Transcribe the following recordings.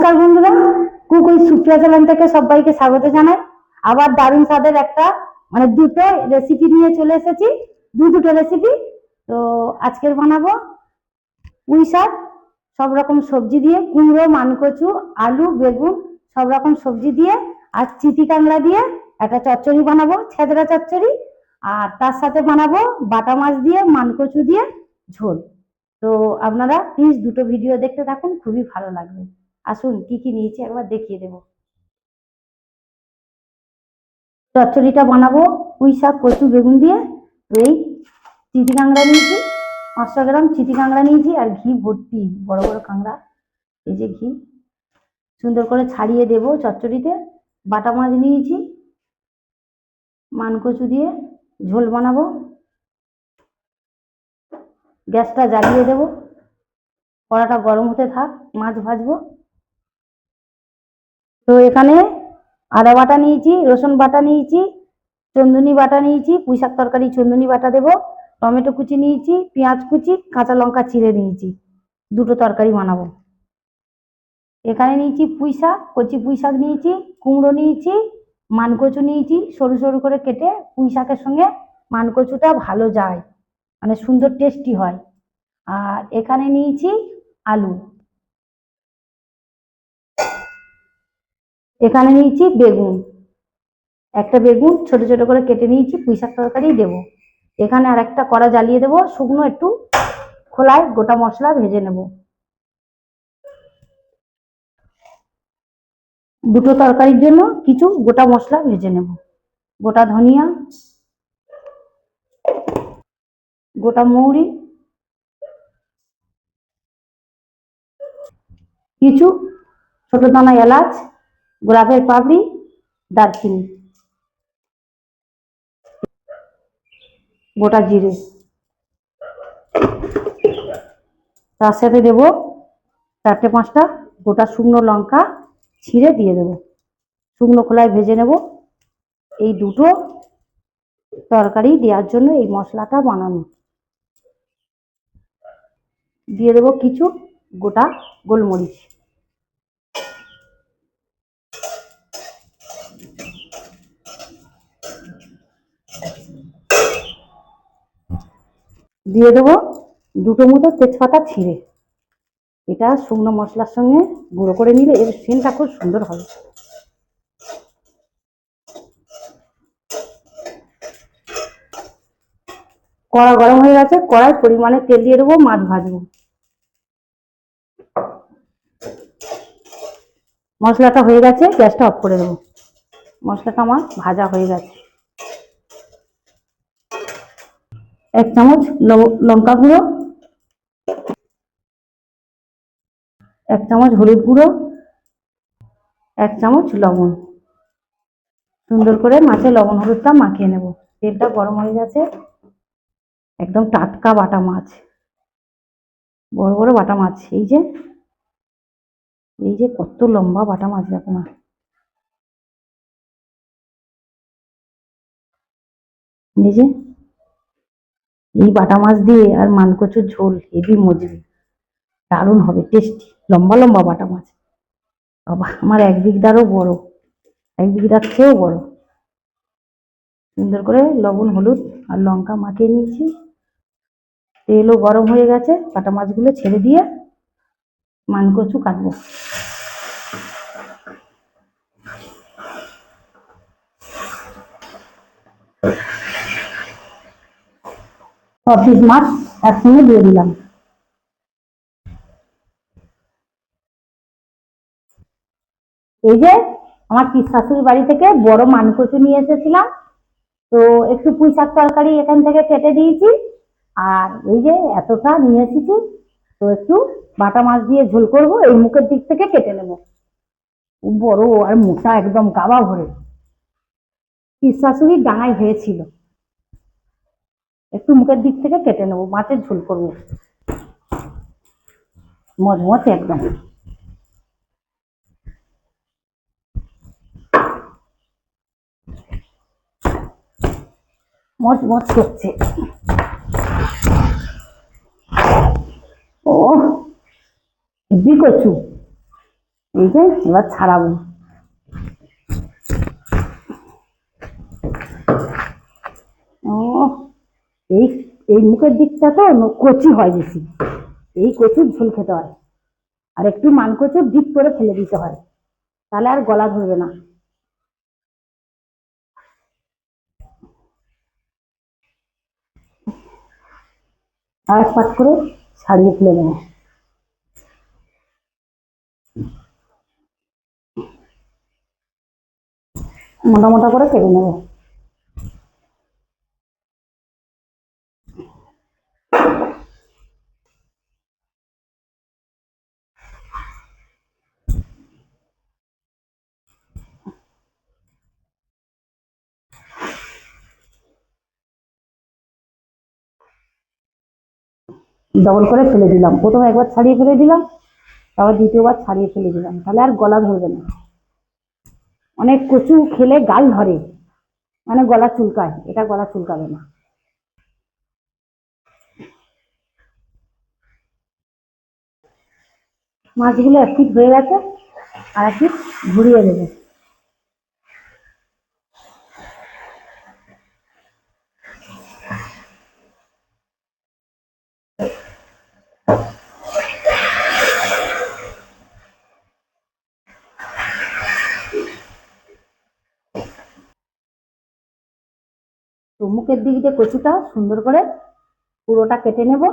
নমস্কার বন্ধুরা, কুকুই সুপ্রিয়া চ্যানেল থেকে সবাইকে স্বাগত জানাই। আবার দারুণ স্বাদের একটা দুটো রেসিপি নিয়ে চলে এসেছি, দুটো রেসিপি। তো আজকের বানাবো পুঁই শাক, সব রকম সবজি দিয়ে, কুমড়ো, মানকচু, আলু, বেগুন, সব রকম সবজি দিয়ে, আর চিটি কাঁকড়া দিয়ে একটা চচ্চড়ি বানাবো, ছেদরা চচ্চড়ি। আর তার সাথে বানাবো বাটা মাছ দিয়ে, মানকচু দিয়ে ঝোল। তো আপনারা প্লিজ দুটো ভিডিও দেখতে থাকুন, খুবই ভালো লাগবে। আসুন কি কি নিয়েছি একবার দেখিয়ে দেব। চচ্চড়িটা বানাবো পুঁই শাক, কচু, বেগুন দিয়ে। তো এই চিটি কাঁকড়া নিয়েছি 500 গ্রাম, চিটি কাঁকড়া নিয়েছি, আর ঘি ভর্তি বড় বড় কাঁকড়া। এই যে ঘি সুন্দর করে ছাড়িয়ে দেব চচ্চড়িতে। বাটা মাছ নিয়েছি, মানকচু দিয়ে ঝোল বানাবো। গ্যাসটা জ্বালিয়ে দেব, কড়াটা গরম হতে থাক, মাছ ভাজবো। তো এখানে আদা বাটা নিয়েছি, রসুন বাটা নিয়েছি, চন্দুনি বাটা নিয়েছি, পুঁই শাক তরকারি চন্দুনি বাটা দেবো, টমেটো কুচি নিয়েছি, পেঁয়াজ কুচি, কাঁচা লঙ্কা চিড়ে নিয়েছি, দুটো তরকারি বানাবো। এখানে নিয়েছি পুঁই শাক, কচি পুঁই শাক নিয়েছি, কুমড়ো নিয়েছি, মানকচু নিয়েছি, সরু সরু করে কেটে। পুঁই শাকের সঙ্গে মানকচুটা ভালো যায়, সুন্দর টেস্টি হয়। আর এখানে নিয়েছি আলু, এখানে নিয়েছি বেগুন, একটা বেগুন ছোট ছোট করে কেটে নিয়েছি, পুঁই শাক তরকারি দেবো। এখানে আর একটা কড়া জ্বালিয়ে দেবো, শুকনো একটু খোলায় গোটা মশলা ভেজে নেব। দুটো তরকারির জন্য কিছু গোটা মশলা ভেজে নেব। গোটা ধনিয়া, গোটা মৌরি, কিছু ছোট দানা এলাচ, গোলাপের পাপড়ি, দারচিনি, গোটা জিরে। তার সাথে দেবো 4-5টা গোটা শুকনো লঙ্কা ছিঁড়ে দিয়ে দেবো। শুকনো খোলায় ভেজে নেব। এই দুটো তরকারি দেওয়ার জন্য এই মশলাটা বানানো। দিয়ে দেবো কিছু গোটা গোলমরিচ, দিয়ে দেবো দুটো মতো তেজপাতা ছিঁড়ে। এটা শুকনো মশলার সঙ্গে গুঁড়ো করে নিলে এর সেন্টটা খুব সুন্দর হবে। কড়া গরম হয়ে গেছে, কড়াই পরিমাণে তেল দিয়ে দেবো, মাছ ভাজবো। মশলাটা হয়ে গেছে, গ্যাসটা অফ করে দেবো। মশলাটা আমার ভাজা হয়ে গেছে। 1 চামচ লঙ্কা গুঁড়ো, 1 চামচ হলুদ গুঁড়ো, 1 চামচ লবণ। সুন্দর করে মাছে লবণ হলুদটা মাখিয়ে নেব। তেলটা গরম হয়ে গেছে। একদম টাটকা বাটা মাছ, বড় বড় বাটা মাছ। এই যে কত লম্বা বাটা মাছ দেখো না। এই যে এই বাটা মাছ দিয়ে আর মানকচুর ঝোল হেভি মজবি, দারুণ হবে, টেস্টি। লম্বা লম্বা বাটা মাছ, বাবা আমার 1 বিঘারও বড়, 1 বিঘার চেয়েও বড়। সুন্দর করে লবণ হলুদ আর লঙ্কা মাখিয়ে নিয়েছি। তেলও গরম হয়ে গেছে, বাটা মাছগুলো ছেড়ে দিয়ে মানকচু কাটবো। সব পিস মাছ একসঙ্গে দিয়ে দিলাম। এই যে আমার পিস শাশুড়ির বাড়ি থেকে বড় মানকচু নিয়ে এসেছিলাম, তো একটু পুঁই শাক তরকারি এখান থেকে কেটে দিয়েছি। আর এই যে এতটা নিয়ে এসেছি, তো একটু বাটা মাছ দিয়ে ঝোল করবো। এই মুখের দিক থেকে কেটে নেব, বড় আর মোটা একদম গাবা ভরে। পিস শাশুড়ির ডাঙায় হয়েছিল, একটু মুখের দিক থেকে কেটে নেবো, মাছের ঝোল করবো মজমজ একদম। মজমজ করছে। ও হেভি কচু, এই যে এবার ছাড়াবো। ও, এই এই মুখের দিকটা তো কচি হয় বেশি, এই কচুর ঝোল খেতে হয়। আর একটু মান কচু ডিপ করে ফেলে দিতে হয়, তাহলে আর গলা ধরবে না। আর এক পাট করে ছাড়িয়ে ফেলে দেবো। মোটা মোটা করে কেটে নেবো। ডবল করে ফেলে দিলাম, প্রথমে একবার ছাড়িয়ে ফেলে দিলাম, তারপর দ্বিতীয়বার ছাড়িয়ে ফেলে দিলাম, তাহলে আর গলা ধরবে না। অনেক কচু খেলে গাল ধরে, মানে গলা চুলকায়, এটা গলা চুলকাবে না। মাছগুলো এক পিঠ হয়ে গেছে, আর এক পিঠ ঘুরিয়ে দেবো। তো মুখের দিক দিয়ে কচুটা সুন্দর করে পুরোটা কেটে নেব।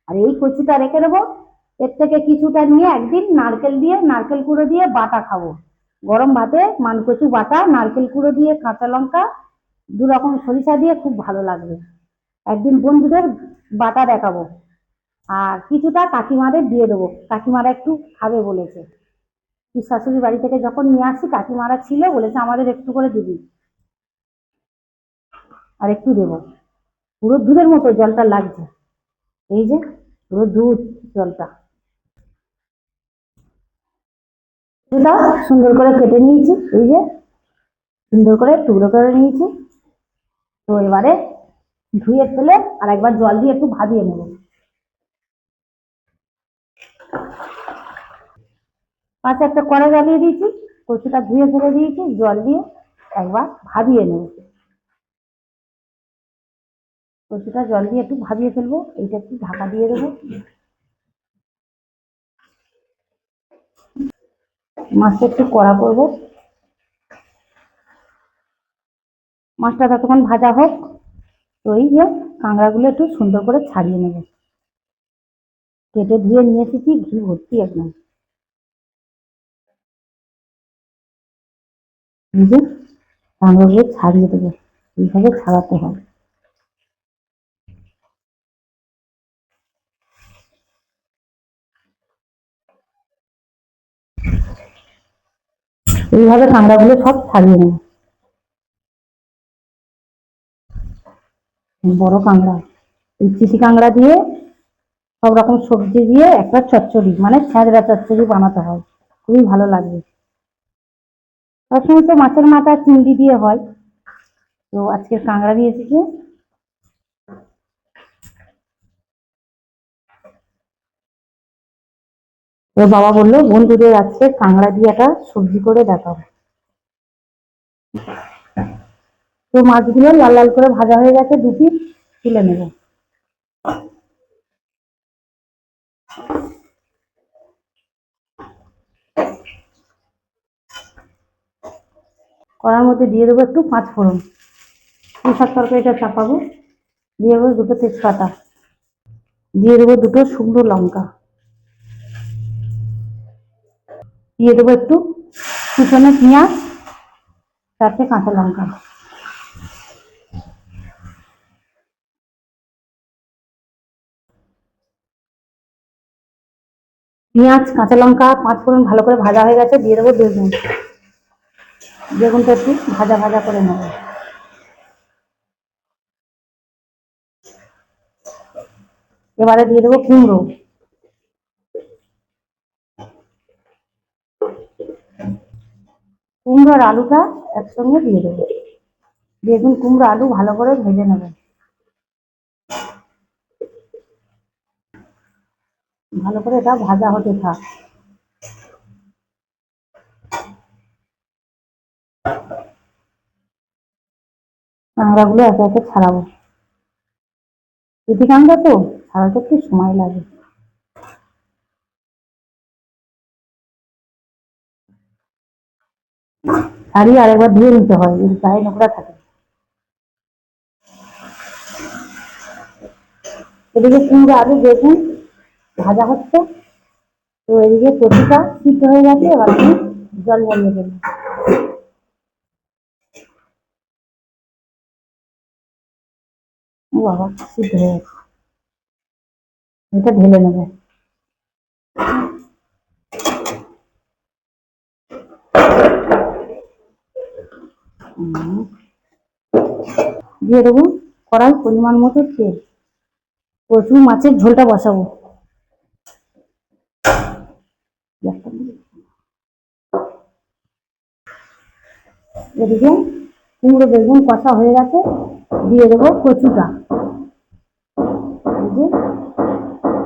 আর এই কচুটা রেখে দেবো, এর থেকে কিছুটা নিয়ে একদিন নারকেল দিয়ে, নারকেল কুড়ো দিয়ে বাটা খাবো। গরম ভাতে মানকচু বাটা, নারকেল কুড়ো দিয়ে, কাঁচা লঙ্কা, দু রকম সরিষা দিয়ে খুব ভালো লাগবে। একদিন বন্ধুদের বাটা দেখাবো। আর কিছুটা কাকিমাদের দিয়ে দেবো, কাকিমারা একটু খাবে বলেছে। শাশুড়ির বাড়ি থেকে যখন নিয়ে আসি কাকিমারা ছিল, বলেছে আমাদের একটু করে দিবি। আর একটু দেবো, পুরো দুধের মতো জলটা লাগছে। এই যে পুরো দুধ জলটা। এটা সুন্দর করে কেটে নিয়েছি, এই যে সুন্দর করে টুকরো করে নিয়েছি। তো এবারে ধুয়ে ফেলে আর একবার জল দিয়ে একটু ভাবিয়ে নেব। পাশে একটা কড়া জ্বালিয়ে দিয়েছি, কচুটা ধুয়ে ফেলে দিয়েছি, জল দিয়ে একবার ভাবিয়ে নেব। কচুটা জল দিয়ে একটু ভাবিয়ে ফেলবো, এইটা একটু ঢাকা দিয়ে দেবো। মাছটা একটু কড়া করবো, মাছটা ততক্ষণ ভাজা হোক। তো এই যে কাঁকড়াগুলো একটু সুন্দর করে ছাড়িয়ে নেব, কেটে ধুয়ে নিয়ে এসেছি, ঘি ভর্তি একদম। এই যে কাঁকড়াগুলো ছাড়িয়ে দেবো, এইভাবে ছাড়াতে হয়। এইভাবে কাঁকড়াগুলো সব ছাড়িয়ে নেব। বড় কাঁকড়া, এই চিঠি কাঁকড়া দিয়ে সব রকম সবজি দিয়ে একটা চচ্চড়ি, মানে ছ্যাঁচড়া চচ্চড়ি বানাতে হয়, খুবই ভালো লাগবে। সবসময় তো মাছের মাথা চিংড়ি দিয়ে হয়, তো আজকে কাঁকড়া দিয়ে এসেছে। তো বাবা বললো বন্ধুদের আজকে কাঁকড়া দিয়ে একটা সবজি করে দেখাবো। তো মাছগুলো লাল লাল করে ভাজা হয়ে গেছে, দু পিস তুলে নেব। কড়ার মধ্যে দিয়ে দেবো একটু পাঁচ ফোড়ন, পুঁইশাক তরকারিটা চাপাবো। দিয়ে দেবো দুটো তেজপাতা, দিয়ে দেবো দুটো শুকনো লঙ্কা, দিয়ে দেবো একটু কুচনো পেঁয়াজ, চারটে কাঁচা লঙ্কা। পেঁয়াজ, কাঁচা লঙ্কা, পাঁচ ফোড়ন ভালো করে ভাজা হয়ে গেছে, দিয়ে দেবো বেগুন। বেগুনটা একটু ভাজা ভাজা করে নেবো। এবারে দিয়ে দেবো কুমড়ো, কুমড়ো আর আলুটা একসঙ্গে দিয়ে দেবো। বেগুন, কুমড়ো, আলু ভালো করে ভেজে নেবো, ভালো করে এটা ভাজা হতে থাক। কাঁকড়াগুলো একে একে ছাড়াবো। পেটি কাঁকড়া তো ছাড়াতে একটু সময় লাগে। ছাড়িয়ে আরেকবার ধুয়ে নিতে হয়, যদি গায়ে নোংরা থাকে। এদিকে কুমড়ো আলু বেগুন ভাজা হচ্ছে, তো এদিকে কচুটা সিদ্ধ হয়ে গেছে, এবার আমি জল বলিয়ে দেবো। ও বাবা, সিদ্ধ হয়ে গেছে, এটা ঢেলে নেবে। দিয়ে দেবো কড়াই পরিমাণ মতো তেল। কচু মাছের ঝোলটা বসাবো। এদিকে কুমড়ো বেগুন কষা হয়ে গেছে, দিয়ে দেবো কচুটা। এই যে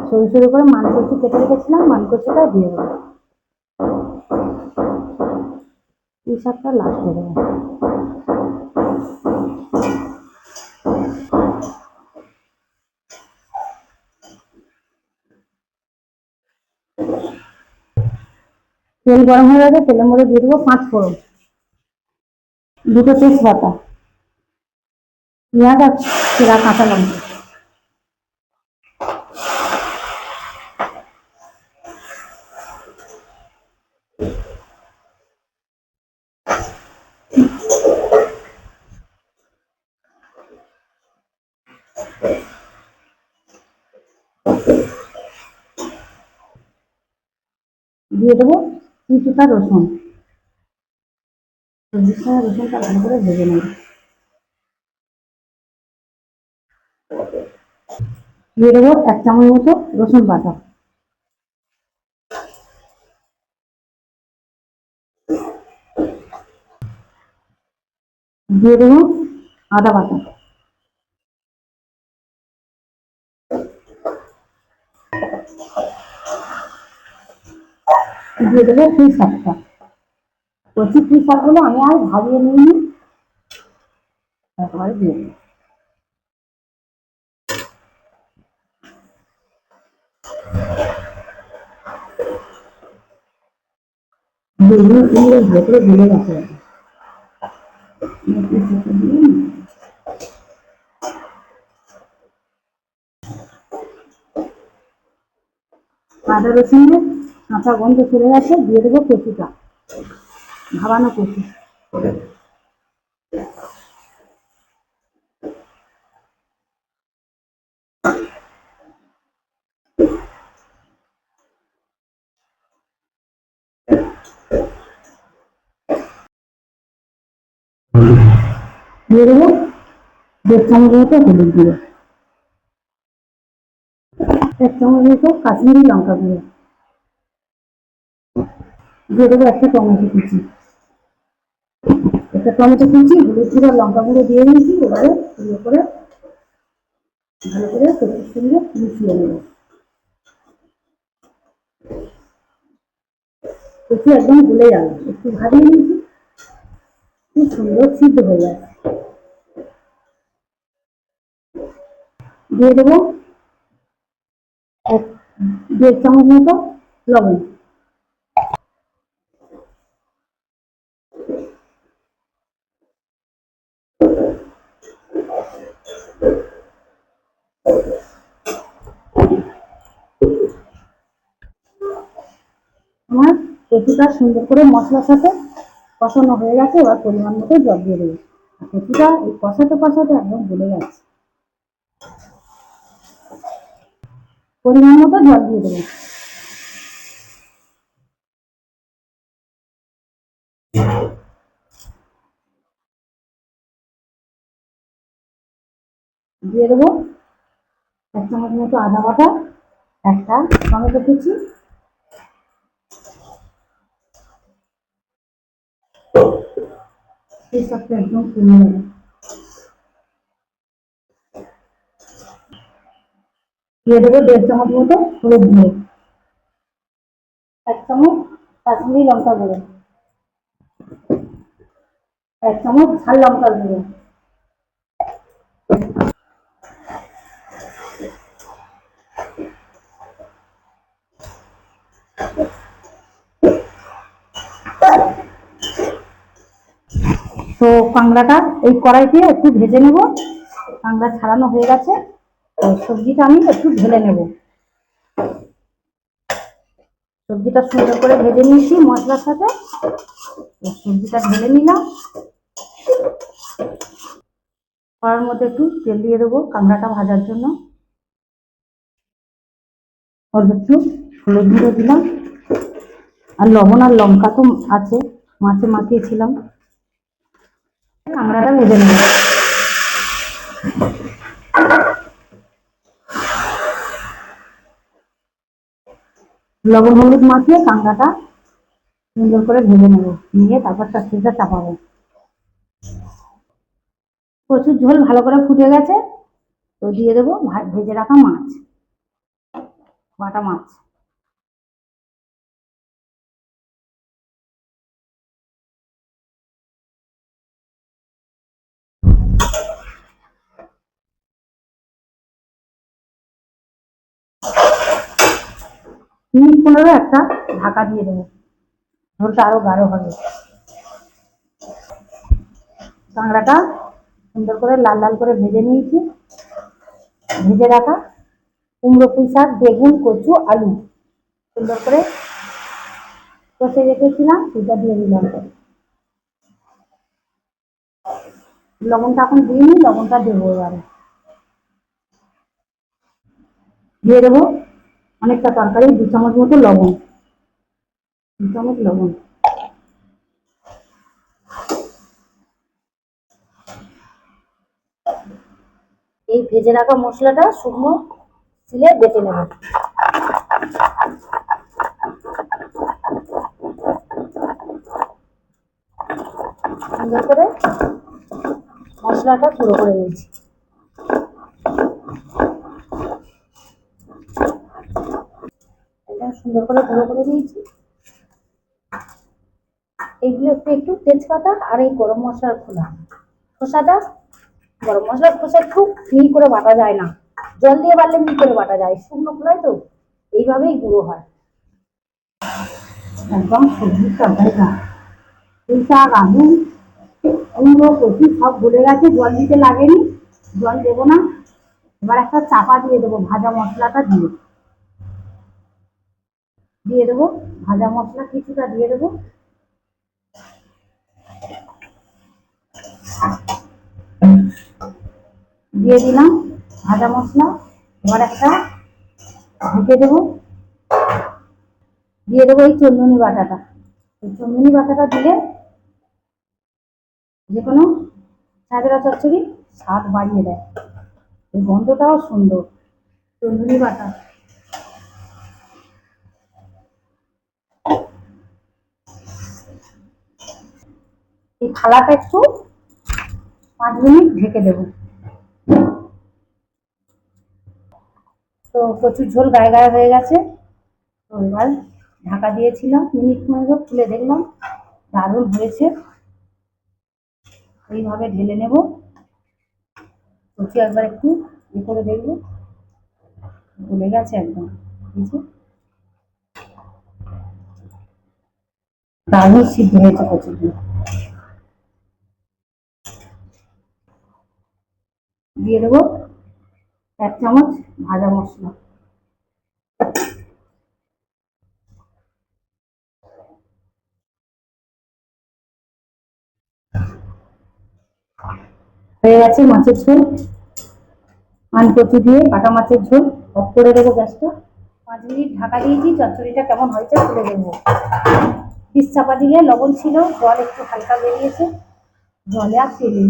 সরু সরু করে মানকচু কেটে রেখেছিলাম, মানকচুটা দিয়ে দেবো। এই শাকটা লাস্টে দেবো। তেল গরম হয়ে গেছে, তেলের মধ্যে দিয়ে দেবো 5 ফোড়ন, 2টো তেজপাতা, পেঁয়াজ আর চেরা কাঁচা লঙ্কা। দিয়ে দেবো কিছুটা রসুন। সবজির সঙ্গে রসুনটা ভালো করে ভেজে নেব। দিয়ে দেবো 1 চামচ মতো রসুন বাটা। দিয়ে দেবো আদা বাটা। দিয়ে দেবো পুঁই শাকটা। কচি পুঁই শাকগুলো আমি আর ভাজিয়ে নিইনি, একেবারে দিয়ে দেবো। বেগুন কুমড়ো ভেতরে ভুলে গেছে। আদা রসুনের কাঁচা গন্ধ চলে গেছে, দিয়ে দেবো কচুটা, ভাবানো কচু। দিয়ে দেবো 1.5 চামচ মতো হলুদ গুঁড়ো, 1 চামচ মতো কাশ্মীরি লঙ্কা গুঁড়ো। দিয়ে দেবো একটা টমেটো কুচি, হলুদ গুঁড়ো লঙ্কা গুঁড়ো দিয়ে দিয়েছি। এবারে ভালো করে কচুর সঙ্গে মিশিয়ে নেবো। কচু একদম গলে যাবে, একটু ভাজিয়ে নিয়েছি, খুব সুন্দর সিদ্ধ হয়ে যাবে। দিয়ে দেবো 1.5 চামচ মতো লবণ। আমার কচুটা সুন্দর করে মশলার সাথে কষানো হয়ে গেছে, এবার পরিমাণ মতো জল দিয়ে দেবো। কচুটা এই কষাতে কষাতে একদম গলে গেছে, পরিমাণ মতো জল দিয়ে দেবো। দিয়ে দেবো 1 চামচ মতো আদা বাটা, একটা টমেটো কুচি, এই সবটা একদম কমে নেবে। দিয়ে দেবো 1.5 চামচ মতো হলুদ গুঁড়ো, 1 চামচ কাশ্মীরি লঙ্কা গুঁড়ো, 1 চামচ ঝাল লঙ্কার গুঁড়ো, তো কাঁকড়াটা এই কড়াইতে একটু ভেজে নেব। কাঁকড়া ছাড়ানো হয়ে গেছে, তো সবজিটা আমি একটু ঢেলে নেব। সবজিটা সুন্দর করে ভেজে নিয়েছি মশলার সাথে, সবজিটা ঢেলে নিলাম। কড়ার মধ্যে একটু তেল দিয়ে দেবো কাঁকড়াটা ভাজার জন্য। অল্প একটু হলুদ গুঁড়ো দিলাম, আর লবণ আর লঙ্কা তো আছে, মাছে মাখিয়েছিলাম। কাঁকড়াটা ভেজে নেব। লবণ হলুদ মাখিয়ে কাঁকড়াটা সুন্দর করে ভেজে নেব, নিয়ে তারপর চাটনিটা চাপাবো। প্রচুর ঝোল ভালো করে ফুটে গেছে, তো দিয়ে দেবো ভেজে রাখা মাছ, বাটা মাছ। মিনিট 15 একটা ঢাকা দিয়ে দেবো, ঝোলটা আরো গাঢ় হবে। কাঁকড়াটা সুন্দর করে লাল লাল করে ভেজে নিয়েছি। ভেজে রাখা কুমড়ো পুঁই শাক, বেগুন, কচু, আলু সুন্দর করে কষে রেখেছিলাম, সেটা দিয়ে দিলাম। লবণটা এখন দিইনি, লবণটা দেবো এবারে। দিয়ে দেবো অনেকটা তরকারি 2 চামচ মতো লবণ, 2 চামচ লবণ। এই ভেজে রাখা মশলাটা শুকনো শিলে বেটে নেব। সুন্দর করে মশলাটা গুঁড়ো করে নিয়েছি। এটা সুন্দর করে গুঁড়ো করে নিয়েছি। এইগুলো একটু একটু তেজপাতা আর এই গরম মশলার খোসাটা, গরম মশলার খোসা একটু মিহি করে বাটা যায় না, জল দিয়ে বাটলে মিহি করে বাটা যায়, শুকনো খোলায় তো এইভাবেই গুঁড়ো হয়। একদম সবজির তরকারিটা, পুঁই শাক, আলু, কুমড়ো, কচু সব গলে গেছে, জল দিতে লাগেনি, জল দেবো না। এবার একটা চাপা দিয়ে দেবো, ভাজা মশলাটা দিয়ে দিয়ে দেবো ভাজা মশলা কিছুটা দিয়ে দেবো। দিয়ে দিলাম ভাজা মশলা। এবার একটা ঢেকে দেবো। দিয়ে দেবো এই চন্দনী বাটাটা। এই চন্দনী বাটাটা দিলে যে কোনো সাজরা চচ্চড়ি স্বাদ বাড়িয়ে দেয়, এই গন্ধটাও সুন্দর। চন্দনী বাটা এই থালাটা একটু 5 মিনিট ঢেকে দেবো। তো প্রচুর ঝোল গায়ে গায়ে হয়ে গেছে, তো এবার ঢাকা দিয়েছিলাম, মিনিট 15 খুলে দেখলাম দারুণ হয়েছে। এইভাবে ঢেলে নেব। কচু একবার একটু করে দেখবো, গলে গেছে একদম, দারুণ সিদ্ধ হয়েছে কচুগুলো। দিয়ে দেবো 1 চামচ ভাজা মশলা। হয়ে গেছে মাছের ঝোল, মান কচু দিয়ে কাটা মাছের ঝোল। অফ করে দেবো গ্যাসটা। 5 মিনিট ঢাকা দিয়েছি, চচ্চড়িটা কেমন হয়েছে তুলে দেবো। ডিশ চাপা দিলে লবণ ছিল, জল একটু হালকা বেরিয়েছে, জলে আর তেলে।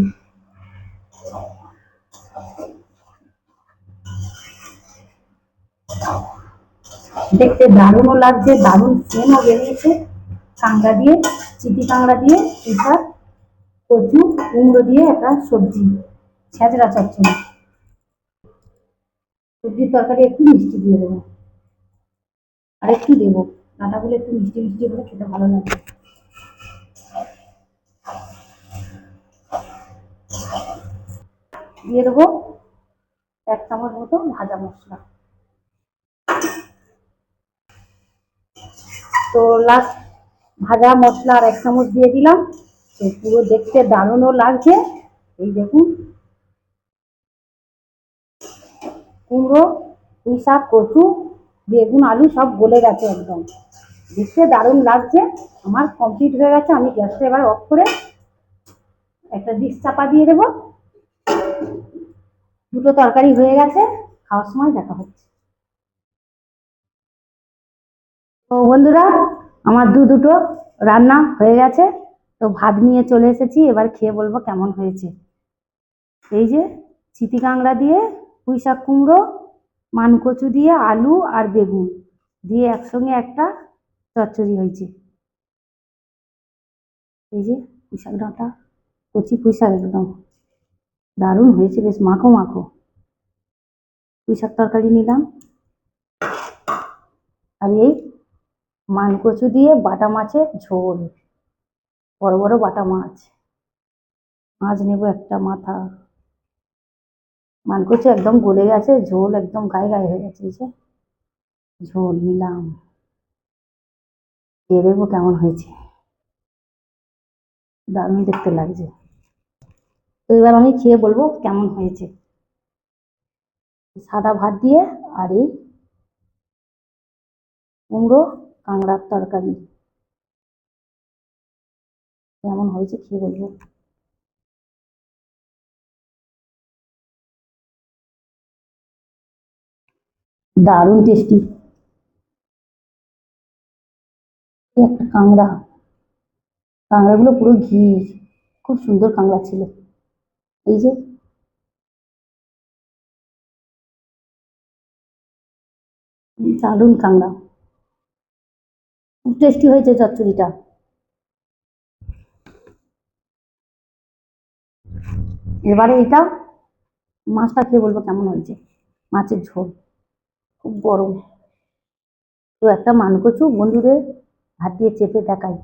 দেখতে দারুণও লাগছে, দারুণ সেন্টও বেরিয়েছে। কাঁকড়া দিয়ে, চিটি কাঁকড়া দিয়ে এটা কচু কুমড়ো দিয়ে একটা সবজি, ছেঁচড়া চচ্চড়ি। সবজির তরকারি একটু মিষ্টি দিয়ে দেবো, আর একটু দেবো, ডাঁটাগুলো একটু মিষ্টি মিষ্টি করে খেতে ভালো লাগে। দিয়ে দেবো 1 চামচ মতো ভাজা মশলা। তো লাস্ট ভাজা মশলা আর 1 চামচ দিয়ে দিলাম। তো পুরো দেখতে দারুণও লাগছে। এই দেখুন কুমড়ো, পুঁই শাক, কচু, বেগুন, আলু সব গলে গেছে একদম, দেখতে দারুণ লাগছে। আমার কমপ্লিট হয়ে গেছে। আমি গ্যাসটা এবার অফ করে একটা ডিশ চাপা দিয়ে দেবো। দুটো তরকারি হয়ে গেছে, খাওয়ার সময় দেখা হচ্ছে। তো বন্ধুরা আমার দুটো রান্না হয়ে গেছে। তো ভাত নিয়ে চলে এসেছি, এবার খেয়ে বলবো কেমন হয়েছে। এই যে চিতি কাঁকড়া দিয়ে পুঁই শাক কুমড়ো, মানকচু দিয়ে আলু আর বেগুন দিয়ে একসঙ্গে একটা চচ্চড়ি হয়েছে। এই যে পুঁই শাক ডাঁটা, কচি পুঁই শাক একদম দারুণ হয়েছে, বেশ মাখো মাখো পুঁই শাক তরকারি নিলাম। আর এই মানকচু দিয়ে বাটা মাছের ঝোল, বড় বড় বাটা মাছ। মাছ নেব একটা মাথা। মানকচু একদম গলে গেছে, ঝোল একদম গায়ে গায়ে হয়ে গেছে। এই যে ঝোল নিলাম, খেয়ে দেখবো কেমন হয়েছে। দারুণ দেখতে লাগছে। তো এবার আমি খেয়ে বলবো কেমন হয়েছে। সাদা ভাত দিয়ে আর এই কুমড়ো কাঁকড়ার তরকারি কেমন হয়েছে খেয়ে বলবো। দারুণ টেস্টি। একটা কাঁকড়া, কাঁকড়াগুলো পুরো ঘি, খুব সুন্দর কাঁকড়া ছিল। এই যে দারুণ কাঁকড়া, খুব টেস্টি হয়েছে চচ্চড়িটা। এবারে এটা মাছটা খেয়ে বলবো কেমন হয়েছে। মাছের ঝোল খুব গরম। তো একটা মানকচু বন্ধুদের হাত দিয়ে চেপে দেখাই,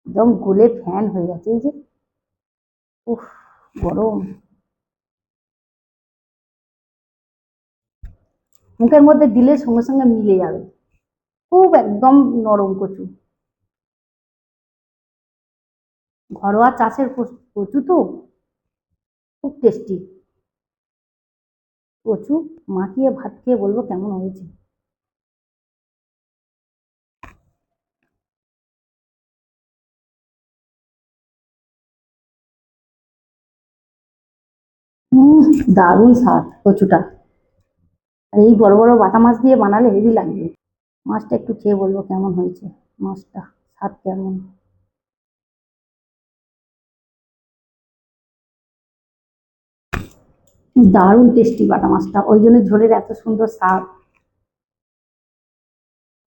একদম গলে ফ্যান হয়ে গেছে। এই যে উফ, গরম, মুখের মধ্যে দিলে সঙ্গে সঙ্গে মিলে যাবে। খুব একদম নরম কচু, ঘরোয়া চাষের কচু তো খুব টেস্টি। কচু মাখিয়ে ভাত খেয়ে বলবো কেমন হয়েছে। দারুণ স্বাদ কচুটা। আর এই বড় বড় বাটা মাছ দিয়ে বানালে হেভি লাগবে। মাছটা একটু খেয়ে বলবো কেমন হয়েছে, মাছটা স্বাদ কেমন। দারুণ টেস্টি বাটা মাছটা, ওই জন্য ঝোলের এত সুন্দর স্বাদ।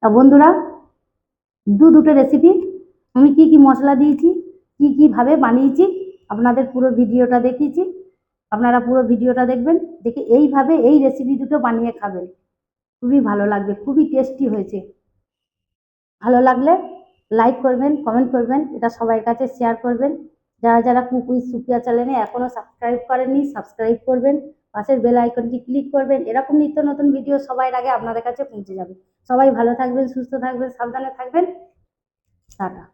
তা বন্ধুরা দুটো রেসিপি আমি কি কি মশলা দিয়েছি, কি কিভাবে বানিয়েছি আপনাদের পুরো ভিডিওটা দেখিয়েছি। আপনারা পুরো ভিডিওটা দেখবেন, দেখে এইভাবে এই রেসিপি দুটো বানিয়ে খাবেন, খুবই ভালো লাগবে, খুবই টেস্টি হয়েছে। ভালো লাগলে লাইক করবেন, কমেন্ট করবেন, এটা সবার কাছে শেয়ার করবেন। যারা যারা কুক উইথ সুপ্রিয়া চ্যানেলে এখনো সাবস্ক্রাইব করেননি সাবস্ক্রাইব করবেন, পাশের বেল আইকনটি ক্লিক করবেন। এরকম নিত্য নতুন ভিডিও সবার আগে আপনাদের কাছে পৌঁছে যাবে। সবাই ভালো থাকবেন, সুস্থ থাকবেন, সাবধানে থাকবেন। টাটা।